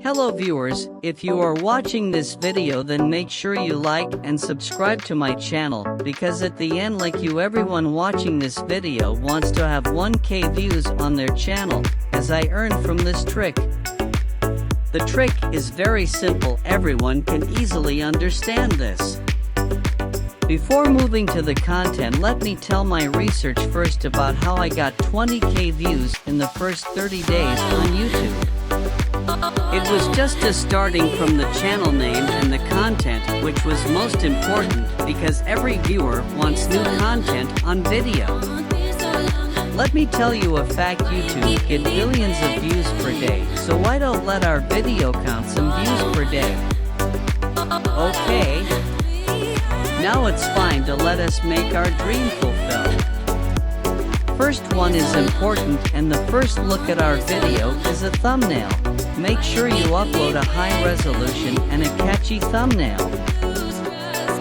Hello viewers, if you are watching this video then make sure you like and subscribe to my channel, because at the end like you everyone watching this video wants to have 1K views on their channel, as I earn from this trick. The trick is very simple, everyone can easily understand this. Before moving to the content, let me tell my research first about how I got 20K views in the first 30 days on YouTube. It was just starting from the channel name and the content, which was most important because every viewer wants new content on video. Let me tell you a fact, YouTube get billions of views per day, so why don't let our video count some views per day? Okay. Now it's fine to let us make our dream fulfilled. First one is important, and the first look at our video is a thumbnail. Make sure you upload a high resolution and a catchy thumbnail.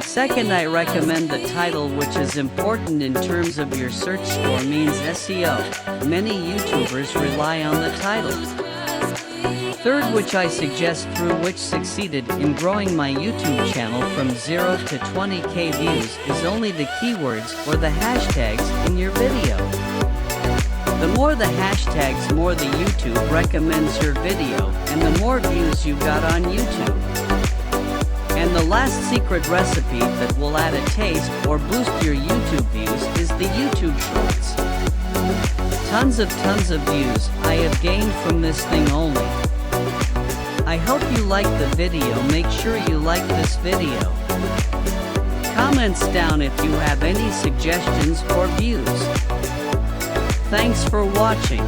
Second, I recommend the title, which is important in terms of your search score, means SEO. Many YouTubers rely on the title. Third, which I suggest through which succeeded in growing my YouTube channel from 0 to 20K views, is only the keywords or the hashtags in your video. The more the hashtags, more the YouTube recommends your video, and the more views you got on YouTube. And the last secret recipe that will add a taste or boost your YouTube views is the YouTube Shorts. Tons of views I have gained from this thing only. I hope you liked the video. Make sure you like this video. Comments down if you have any suggestions or views. Thanks for watching.